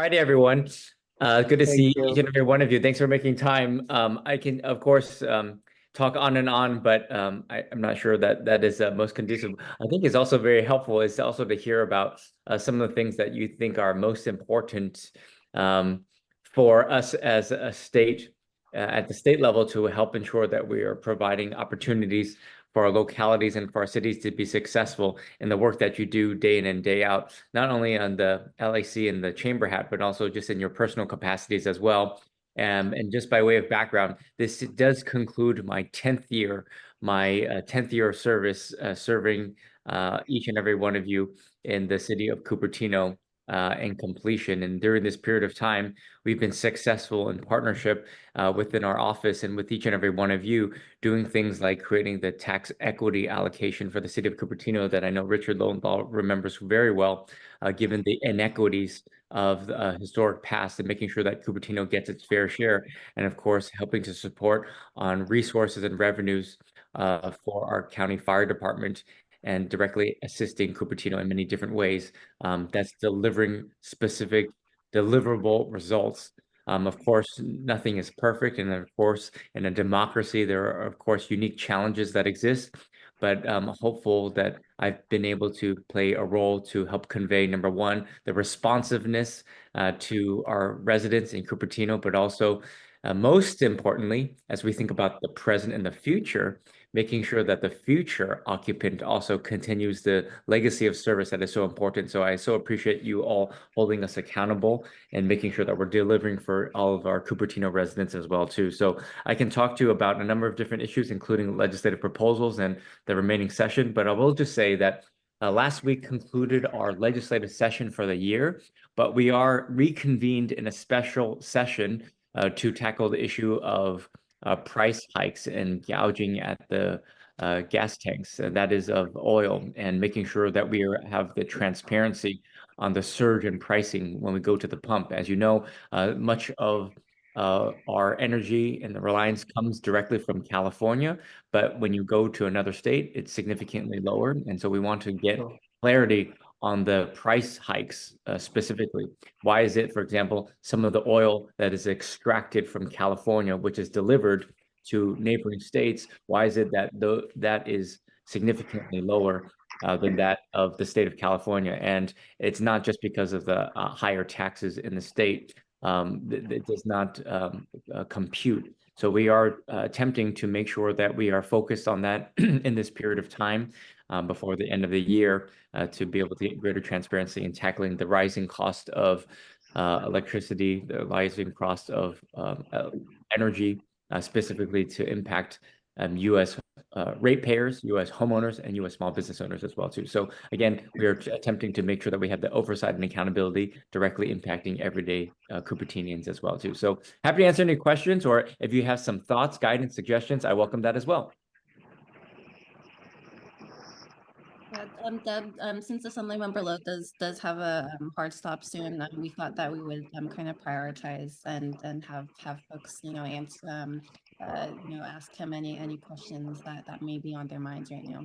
Friday, everyone. Good to Thank see each you. and every one of you. Thanks for making time. I can, of course, talk on and on, but I'm not sure that that is most conducive. I think it's also very helpful is also to hear about some of the things that you think are most important um, for us as a state at the state level to help ensure that we are providing opportunities for our localities and for our cities to be successful in the work that you do day in and day out, not only on the LAC and the chamber hat, but also just in your personal capacities as well. And just by way of background, this does conclude my 10th year, my 10th year of service, serving each and every one of you in the city of Cupertino and completion. And during this period of time, we've been successful in partnership within our office and with each and every one of you, doing things like creating the tax equity allocation for the city of Cupertino that I know Richard Lowenthal remembers very well, given the inequities of the historic past and making sure that Cupertino gets its fair share. And of course, helping to support on resources and revenues for our county fire department and directly assisting Cupertino in many different ways. That's delivering specific deliverable results. Of course, nothing is perfect. And of course, in a democracy, there are, of course, unique challenges that exist. But I'm hopeful that I've been able to play a role to help convey, number one, the responsiveness to our residents in Cupertino, but also, most importantly, as we think about the present and the future, making sure that the future occupant also continues the legacy of service that is so important. So I so appreciate you all holding us accountable and making sure that we're delivering for all of our Cupertino residents as well too. So I can talk to you about a number of different issues, including legislative proposals and the remaining session, but I will just say that last week concluded our legislative session for the year, but we are reconvened in a special session to tackle the issue of price hikes and gouging at the gas tanks, that is of oil, and making sure that we have the transparency on the surge in pricing when we go to the pump. As you know, much of our energy and the reliance comes directly from California, but when you go to another state, it's significantly lower. And so we want to get clarity on the price hikes specifically. Why is it, for example, some of the oil that is extracted from California, which is delivered to neighboring states, why is it that that is significantly lower than that of the state of California? And it's not just because of the higher taxes in the state. It does not compute. So we are attempting to make sure that we are focused on that in this period of time before the end of the year to be able to get greater transparency in tackling the rising cost of electricity, the rising cost of energy, specifically to impact U.S. Ratepayers, U.S. homeowners, and U.S. small business owners as well too. So again, we are attempting to make sure that we have the oversight and accountability directly impacting everyday Cupertinians as well too. So happy to answer any questions, or if you have some thoughts, guidance, suggestions, I welcome that as well. Deb, since Assemblymember Lowe does have a hard stop soon, we thought that we would kind of prioritize and have folks answer ask him any questions that may be on their minds right now.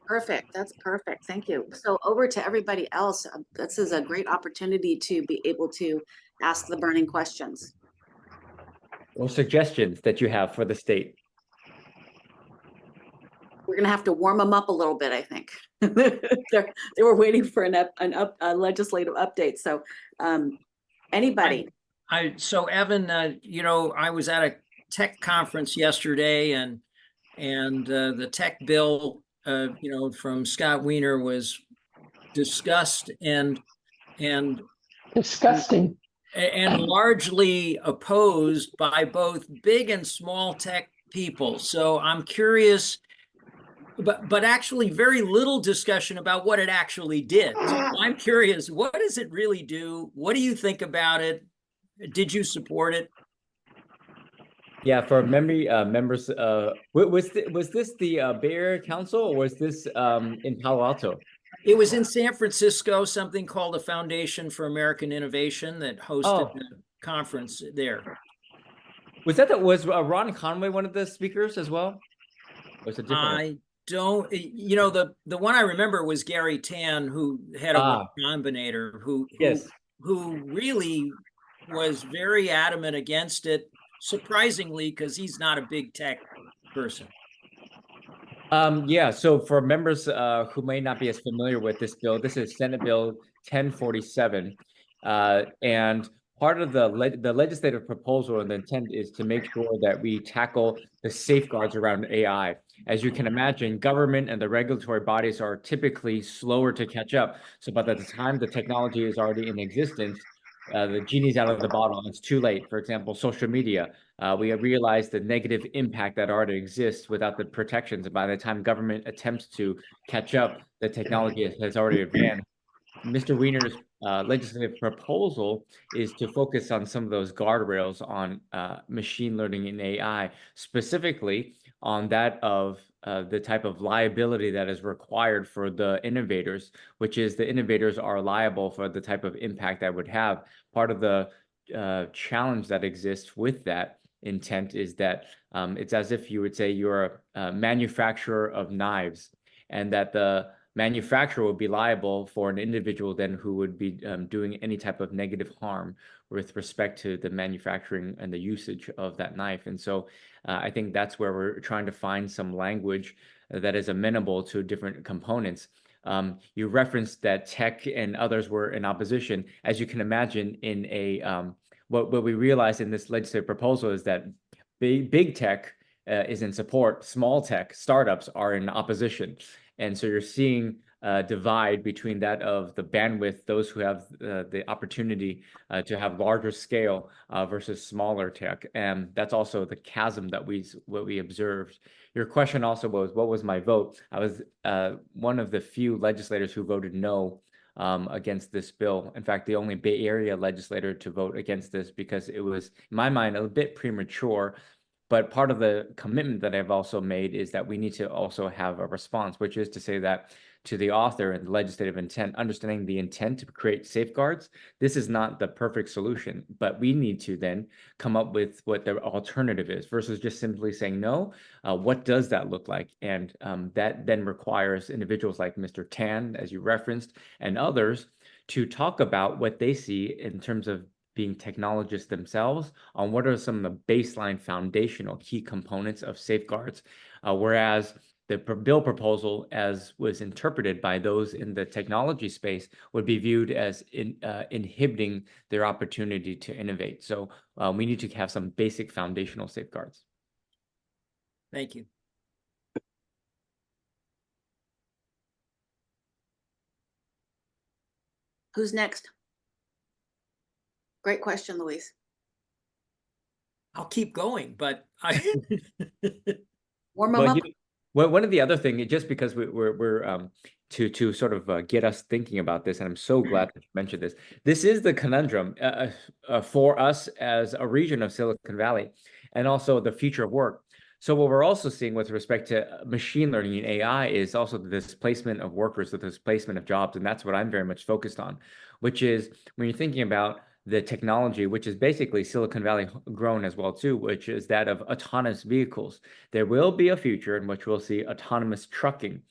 Perfect. That's perfect. Thank you. So over to everybody else. This is a great opportunity to be able to ask the burning questions or suggestions that you have for the state. We're going to have to warm them up a little bit, I think. They were waiting for a legislative update. So anybody? So Evan, I was at a tech conference yesterday, and the tech bill, from Scott Wiener was discussed and disgusting and largely opposed by both big and small tech people. So I'm curious, but actually very little discussion about what it actually did. So I'm curious, what does it really do? What do you think about it? Did you support it? Yeah, for memory members, was this the Bay Area Council, or was this in Palo Alto? It was in San Francisco, something called the Foundation for American Innovation that hosted the conference there. Was Ron Conway one of the speakers as well? Or was it different? I don't, the one I remember was Gary Tan, who had a Y Combinator, who who really was very adamant against it, surprisingly, because he's not a big tech person. Yeah, so for members who may not be as familiar with this bill, this is Senate Bill 1047. And part of the legislative proposal and the intent is to make sure that we tackle the safeguards around AI. As you can imagine, government and the regulatory bodies are typically slower to catch up. So by the time the technology is already in existence, the genie's out of the bottle and it's too late. For example, social media. We realize the negative impact that already exists without the protections. And by the time government attempts to catch up, the technology has already advanced. Mr. Wiener's legislative proposal is to focus on some of those guardrails on machine learning and AI, specifically on that of the type of liability that is required for the innovators, which is the innovators are liable for the type of impact that would have. Part of the challenge that exists with that intent is that it's as if you would say you're a manufacturer of knives, and that the manufacturer would be liable for an individual then who would be doing any type of negative harm with respect to the manufacturing and the usage of that knife. And so I think that's where we're trying to find some language that is amenable to different components. You referenced that tech and others were in opposition. As you can imagine, in a what we realized in this legislative proposal is that big tech is in support, small tech startups are in opposition. And so you're seeing a divide between that of the bandwidth, those who have the opportunity to have larger scale versus smaller tech. And that's also the chasm that what we observed. Your question also was, what was my vote? I was one of the few legislators who voted no against this bill. In fact, the only Bay Area legislator to vote against this because it was, in my mind, a bit premature. But part of the commitment that I've also made is that we need to also have a response, which is to say that to the author and the legislative intent, understanding the intent to create safeguards, this is not the perfect solution, but we need to then come up with what the alternative is versus just simply saying no. What does that look like? And that then requires individuals like Mr. Tan, as you referenced, and others to talk about what they see in terms of being technologists themselves on what are some of the baseline foundational key components of safeguards, whereas the bill proposal, as was interpreted by those in the technology space, would be viewed as inhibiting their opportunity to innovate. So we need to have some basic foundational safeguards. Thank you. Who's next? Great question, Luis. I'll keep going, but I Warm them up. One of the other things, just because we're to sort of get us thinking about this, and I'm so glad that you mentioned this. This is the conundrum for us as a region of Silicon Valley, and also the future of work. So what we're also seeing with respect to machine learning and AI is also the displacement of workers, the displacement of jobs, and that's what I'm very much focused on, which is when you're thinking about the technology, which is basically Silicon Valley grown as well too, which is that of autonomous vehicles. There will be a future in which we'll see autonomous trucking.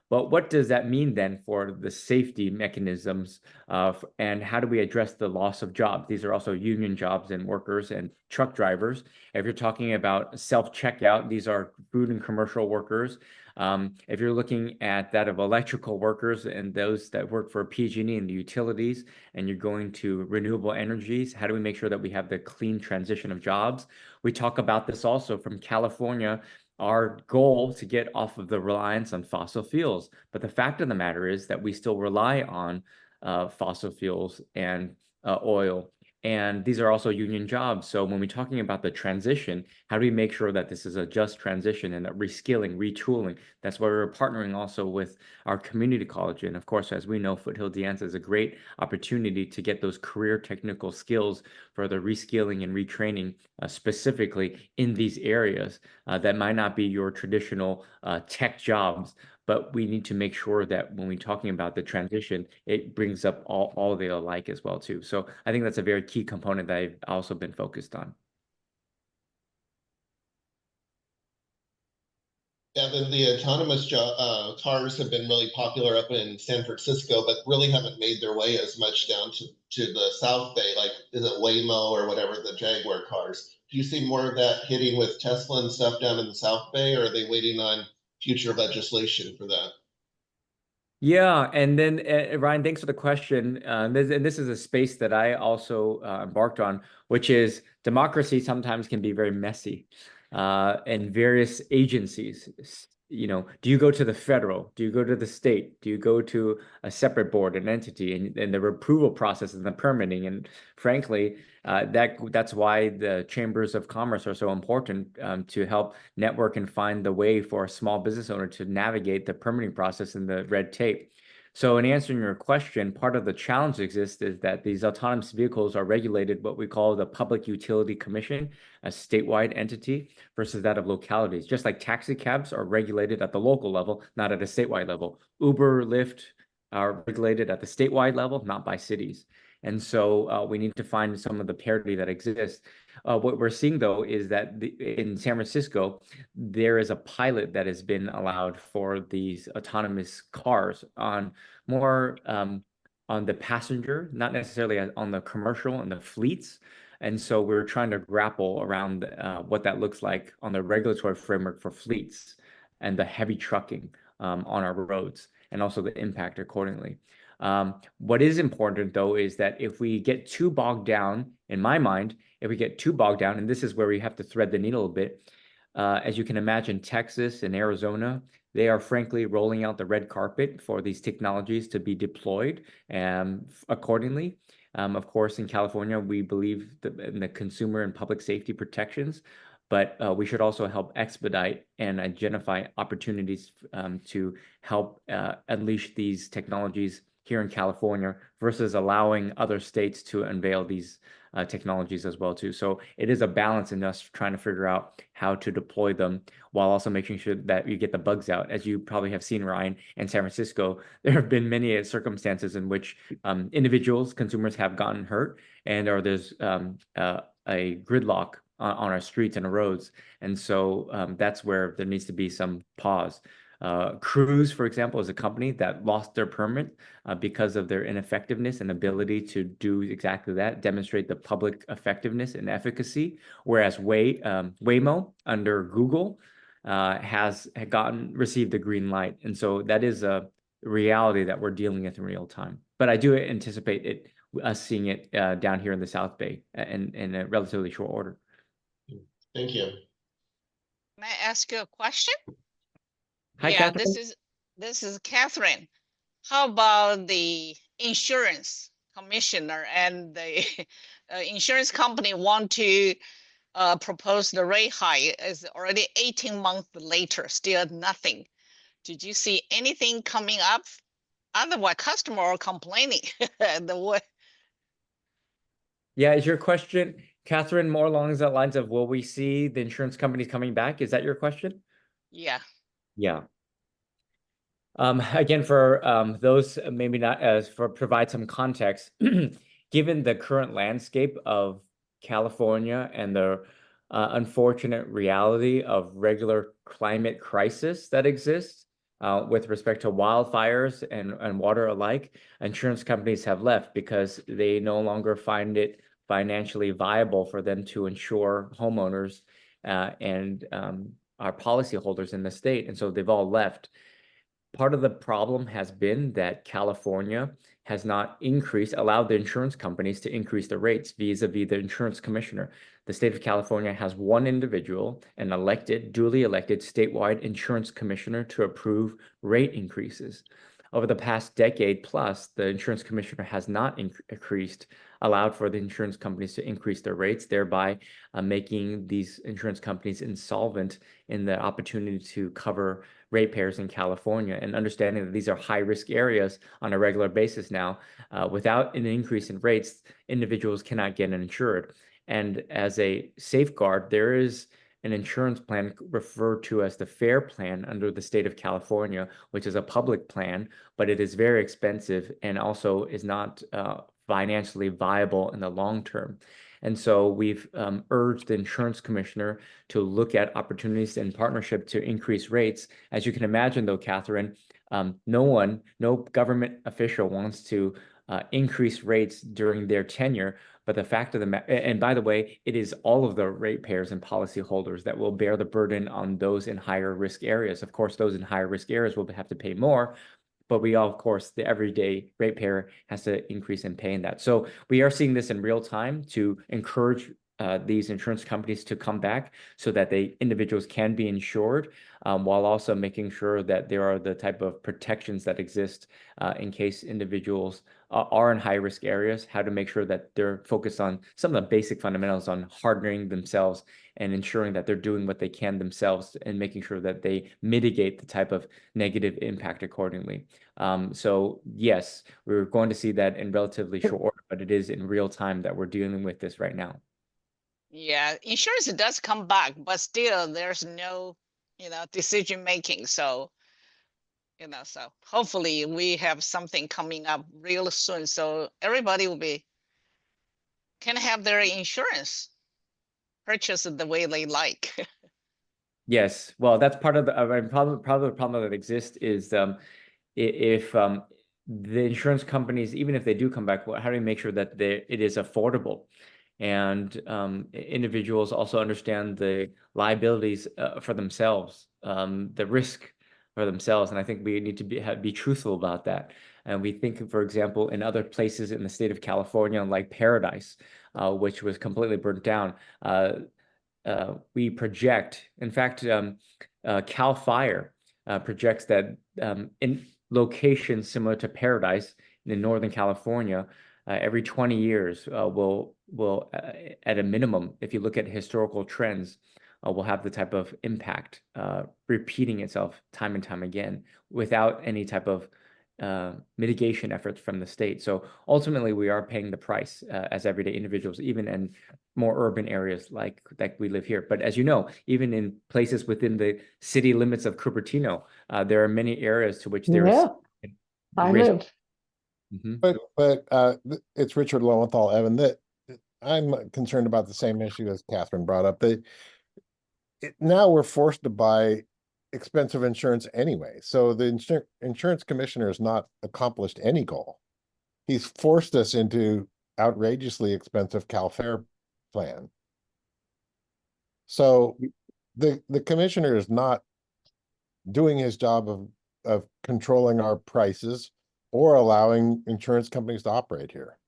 But what does that mean then for the safety mechanisms and how do we address the loss of jobs? These are also union jobs and workers and truck drivers. If you're talking about self-checkout, these are food and commercial workers. If you're looking at that of electrical workers and those that work for PG&E and the utilities, and you're going to renewable energies, how do we make sure that we have the clean transition of jobs? We talk about this also from California, our goal to get off of the reliance on fossil fuels. But the fact of the matter is that we still rely on fossil fuels and oil. And these are also union jobs. So when we're talking about the transition, how do we make sure that this is a just transition and that reskilling, retooling? That's why we're partnering also with our community college. And of course, as we know, Foothill De Anza is a great opportunity to get those career technical skills for the reskilling and retraining specifically in these areas that might not be your traditional tech jobs. But we need to make sure that when we're talking about the transition, it brings up all the alike as well too. So I think that's a very key component that I've also been focused on. Evan, the autonomous cars have been really popular up in San Francisco, but really haven't made their way as much down to the South Bay, like is it Waymo or whatever, the Jaguar cars. Do you see more of that hitting with Tesla and stuff down in the South Bay, or are they waiting on future legislation for that? Yeah, and then Ryan, thanks for the question. This is a space that I also embarked on, which is democracy sometimes can be very messy, and various agencies. You know, do you go to the federal? Do you go to the state? Do you go to a separate board, an entity, and the approval process and the permitting? And frankly, that's why the chambers of commerce are so important, to help network and find the way for a small business owner to navigate the permitting process and the red tape. So in answering your question, part of the challenge exists is that these autonomous vehicles are regulated what we call the Public Utility Commission, a statewide entity, versus that of localities. Just like taxi cabs are regulated at the local level, not at a statewide level. Uber, Lyft are regulated at the statewide level, not by cities. And so we need to find some of the parity that exists. What we're seeing, though, is that in San Francisco, there is a pilot that has been allowed for these autonomous cars on more on the passenger, not necessarily on the commercial and the fleets. And so we're trying to grapple around what that looks like on the regulatory framework for fleets and the heavy trucking on our roads, and also the impact accordingly. What is important, though, is that if we get too bogged down, in my mind, if we get too bogged down, and this is where we have to thread the needle a bit, as you can imagine, Texas and Arizona, they are frankly rolling out the red carpet for these technologies to be deployed accordingly. Of course, in California, we believe in the consumer and public safety protections, but we should also help expedite and identify opportunities to help unleash these technologies here in California versus allowing other states to unveil these technologies as well too. So it is a balance in us trying to figure out how to deploy them while also making sure that you get the bugs out. As you probably have seen, Ryan, in San Francisco, there have been many circumstances in which individuals, consumers have gotten hurt, and or there's a gridlock on our streets and roads. And so that's where there needs to be some pause. Cruise, for example, is a company that lost their permit because of their ineffectiveness and ability to do exactly that, demonstrate the public effectiveness and efficacy. Whereas Waymo under Google has received the green light, and so that is a reality that we're dealing with in real time. But I do anticipate us seeing it down here in the South Bay in a relatively short order. Thank you. May I ask you a question? Hi, Yeah, Catherine. this is Catherine. How about the insurance commissioner and the insurance company want to propose the rate hike? Is already 18 months later, still nothing. Did you see anything coming up? Otherwise, customer are complaining. Yeah, is your question, Catherine, more along the lines of will we see the insurance companies coming back? Is that your question? Yeah. Yeah. Again, for those maybe not as for provide some context, given the current landscape of California and the unfortunate reality of regular climate crisis that exists with respect to wildfires and water alike, insurance companies have left because they no longer find it financially viable for them to insure homeowners and our policyholders in the state. And so they've all left. Part of the problem has been that California has not allowed the insurance companies to increase the rates vis-a-vis the insurance commissioner. The state of California has one individual, an duly elected statewide insurance commissioner to approve rate increases. Over the past decade plus, the insurance commissioner has not allowed for the insurance companies to increase their rates, thereby making these insurance companies insolvent in the opportunity to cover ratepayers in California, and understanding that these are high-risk areas on a regular basis now. Without an increase in rates, individuals cannot get insured. And as a safeguard, there is an insurance plan referred to as the FAIR Plan under the state of California, which is a public plan, but it is very expensive and also is not financially viable in the long term. And so we've urged the insurance commissioner to look at opportunities in partnership to increase rates. As you can imagine, though, Catherine, no government official wants to increase rates during their tenure. But the fact of the matter, and by the way, it is all of the ratepayers and policyholders that will bear the burden on those in higher risk areas. Of course, those in higher risk areas will have to pay more, but we all, of course, the everyday ratepayer has to increase in paying that. So we are seeing this in real time to encourage these insurance companies to come back so that individuals can be insured, while also making sure that there are the type of protections that exist in case individuals are in high risk areas, how to make sure that they're focused on some of the basic fundamentals on hardening themselves and ensuring that they're doing what they can themselves and making sure that they mitigate the type of negative impact accordingly. So yes, we're going to see that in relatively short order, but it is in real time that we're dealing with this right now. Yeah, insurance does come back, but still there's no, decision making. So, so hopefully we have something coming up real soon. So everybody can have their insurance purchased the way they like. Yes, well, that's part of the problem that exists is if the insurance companies, even if they do come back, how do we make sure that it is affordable? And individuals also understand the liabilities for themselves, the risk for themselves. And I think we need to be truthful about that. And we think, for example, in other places in the state of California, like Paradise, which was completely burnt down, we project, in fact, Cal Fire projects that in locations similar to Paradise in Northern California, every 20 years will at a minimum, if you look at historical trends, will have the type of impact repeating itself time and time again without any type of mitigation efforts from the state. So ultimately, we are paying the price as everyday individuals, even in more urban areas like we live here. But as you know, even in places within the city limits of Cupertino, there are many areas to which there is I risk. lived. Mhm. But it's Richard Lowenthal, Evan, that I'm concerned about the same issue as Catherine brought up. Now we're forced to buy expensive insurance anyway. So the insurance commissioner has not accomplished any goal. He's forced us into outrageously expensive CalFare plan. So the commissioner is not doing his job of controlling our prices or allowing insurance companies to operate here.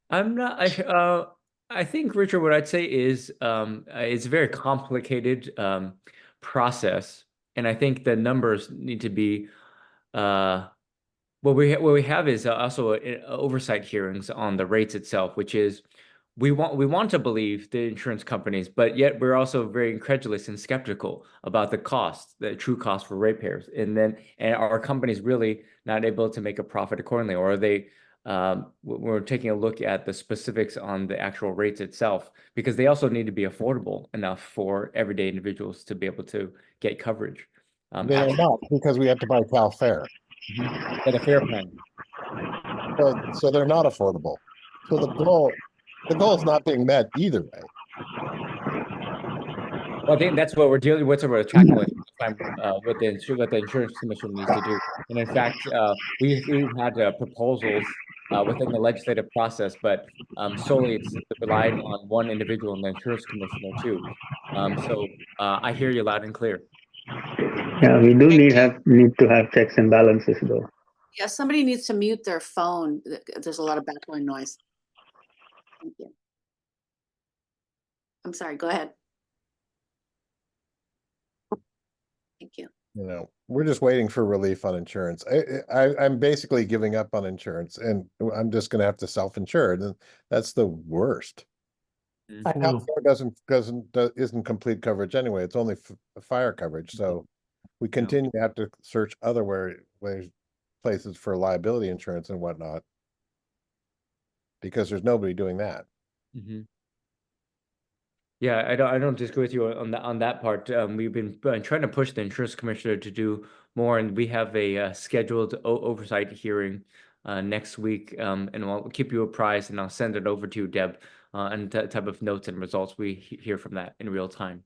I'm not. I think, Richard, what I'd say is it's a very complicated process, and I think the numbers need to be. What we have is also oversight hearings on the rates itself, which is we want to believe the insurance companies, but yet we're also very incredulous and skeptical about the cost, the true cost for ratepayers, and are companies really not able to make a profit accordingly, or are they? We're taking a look at the specifics on the actual rates itself, because they also need to be affordable enough for everyday individuals to be able to get coverage. They are not, because we have to buy CalFare. At a fair plan. So they're not affordable. So the goal is not being met either way. Well, I think that's what we're dealing with. What we're tackling with what the insurance commission needs to do. And in fact, we've had proposals within the legislative process, but solely it's relying on one individual and the insurance commissioner too. So I hear you loud and clear. Yeah, we do Thank need to have checks and balances though. Yeah, somebody needs to mute their phone. There's a lot of background noise. Thank you. I'm sorry, go ahead. Thank you. We're just waiting for relief on insurance. I'm basically giving up on insurance, and I'm just going to have to self-insure, and that's the worst. I know. CalFare isn't complete coverage anyway. It's only fire coverage, so we continue to have to search other places for liability insurance and whatnot, because there's nobody doing that. Mm-hmm. Yeah, I don't disagree with you on that part. We've been trying to push the insurance commissioner to do more, and we have a scheduled oversight hearing next week, and I'll keep you apprised, and I'll send it over to you, Deb, and the type of notes and results we hear from that in real time.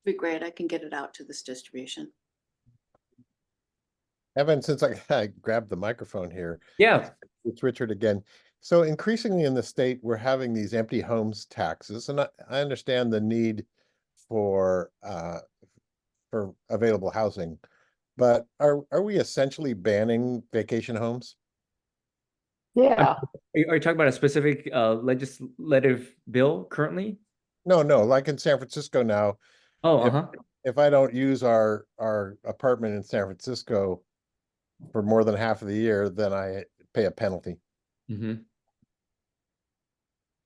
Be great. I can get it out to this distribution. Evan, since I grabbed the microphone here, Yeah. it's Richard again. So increasingly in the state, we're having these empty homes taxes, and I understand the need for available housing, but are we essentially banning vacation homes? Yeah, Are you talking about a specific legislative bill currently? No, like in San Francisco now, Oh, if if I don't use our apartment in San Francisco for more than half of the year, then I pay a penalty. Mm-hmm.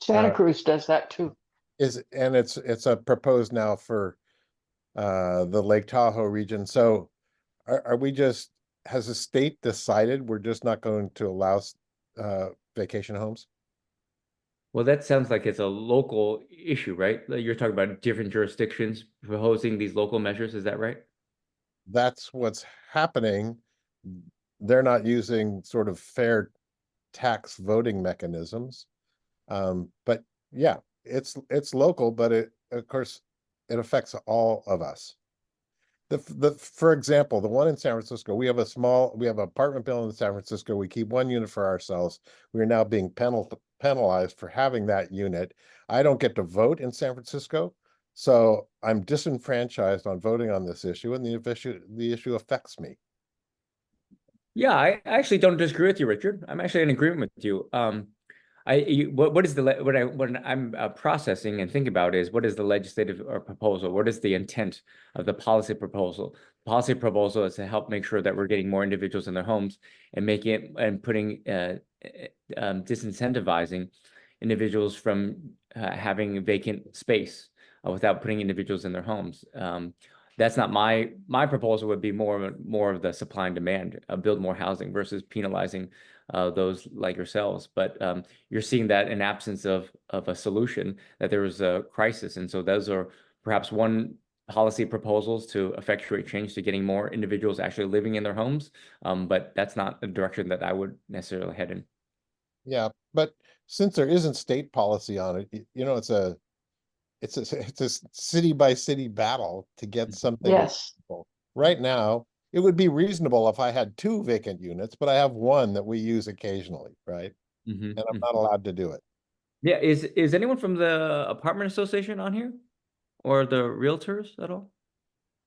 Santa Cruz does that too. And it's a proposed now for the Lake Tahoe region. So are we just, has the state decided we're just not going to allow vacation homes? Well, that sounds like it's a local issue, right? Like you're talking about different jurisdictions proposing these local measures. Is that right? That's what's happening. They're not using sort of fair tax voting mechanisms. But yeah, it's local, but of course it affects all of us. For example, the one in San Francisco, we have an apartment building in San Francisco. We keep one unit for ourselves. We are now being penalized for having that unit. I don't get to vote in San Francisco, so I'm disenfranchised on voting on this issue, and the issue affects me. Yeah, I actually don't disagree with you, Richard. I'm actually in agreement with you. What is what I'm processing and thinking about is what is the legislative proposal? What is the intent of the policy proposal? Policy proposal is to help make sure that we're getting more individuals in their homes and making it and putting disincentivizing individuals from having vacant space without putting individuals in their homes. That's not my proposal. Would be more of the supply and demand, build more housing versus penalizing those like yourselves. But you're seeing that in absence of a solution, that there was a crisis, and so those are perhaps one policy proposals to effectuate change to getting more individuals actually living in their homes. But that's not the direction that I would necessarily head in. Yeah, but since there isn't state policy on it, it's a city by city battle to get something. Yes. Right now, it would be reasonable if I had 2 vacant units, but I have one that we use occasionally, right? And I'm not allowed to do it. Yeah, is anyone from the apartment association on here, or the realtors at all?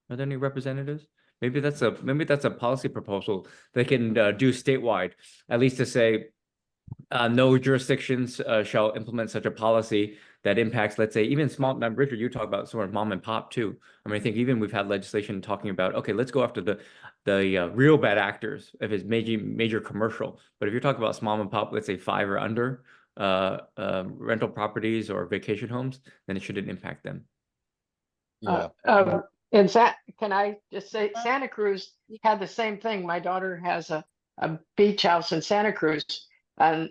Are there any representatives? Maybe that's a policy proposal they can do statewide, at least to say no jurisdictions shall implement such a policy that impacts, let's say, even small. Richard, you talk about sort of mom and pop too. I mean, I think even we've had legislation talking about, okay, let's go after the real bad actors if it's major commercial. But if you're talking about small and pop, let's say 5 or under rental properties or vacation homes, then it shouldn't impact them. Yeah. Can I just say Santa Cruz had the same thing. My daughter has a beach house in Santa Cruz, and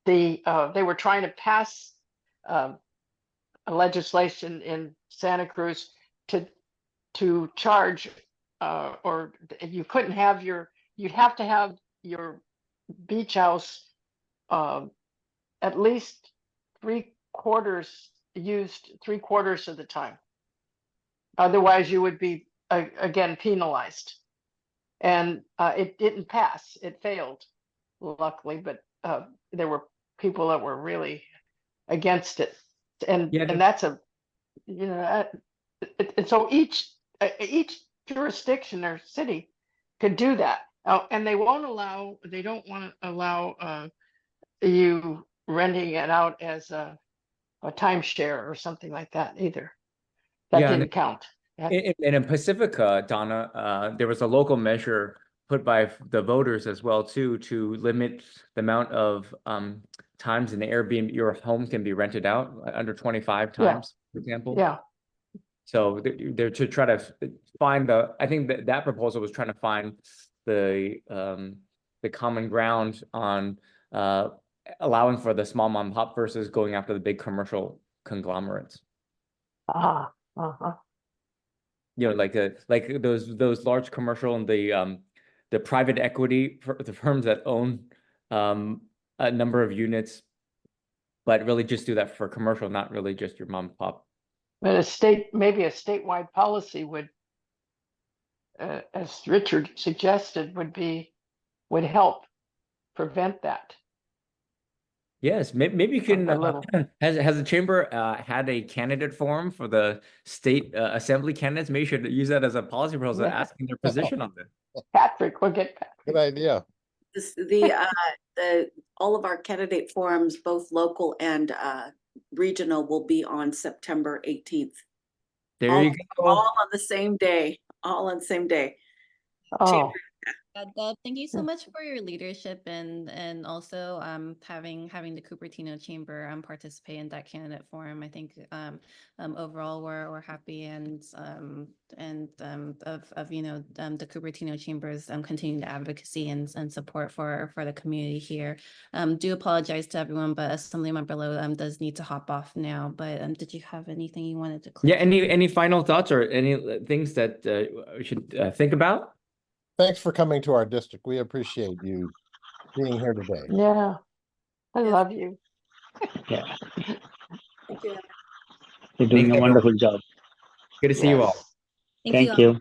they were trying to pass a legislation in Santa Cruz to charge or you couldn't have you'd have to have your beach house at least 3/4 used 3/4 of the time. Otherwise, you would be again penalized. And it didn't pass. It failed, luckily, but there were people that were really against it. And that's and so each jurisdiction or city could do that. And they don't want to allow you renting it out as a timeshare or something like that either. That didn't count. In Pacifica, Donna, there was a local measure put by the voters as well too, to limit the amount of times in the Airbnb your home can be rented out, under 25 times, for example. Yeah. So they're to try to find I think that proposal was trying to find the common ground on allowing for the small mom and pop versus going after the big commercial conglomerates. Uh-huh. You know, like those large commercial and the the private equity for the firms that own a number of units, but really just do that for commercial, not really just your mom and pop. But maybe a statewide policy would, as Richard suggested, would help prevent that. Yes, maybe you can. A little. Has the chamber had a candidate forum for the state assembly candidates? Maybe you should use that as a policy proposal, Yeah. asking their position on this. Patrick, we'll get Patrick. Good idea. All of our candidate forums, both local and regional, will be on September 18th. There you go. All on the same day, all on the same day. Oh, Deb, thank you so much for your leadership and also having the Cupertino Chamber participate in that candidate forum. I think overall we're happy and of the Cupertino Chamber's continued advocacy and support for the community here. Do apologize to everyone, but Assemblymember Lowe does need to hop off now. But did you have anything you wanted to close? Yeah, any final thoughts or any things that we should think about? Thanks for coming to our district. We appreciate you being here today. yeah. I love you. Yeah, Thank you. you're doing Thank a you. wonderful job. Good to see you all. Yes. Thank you.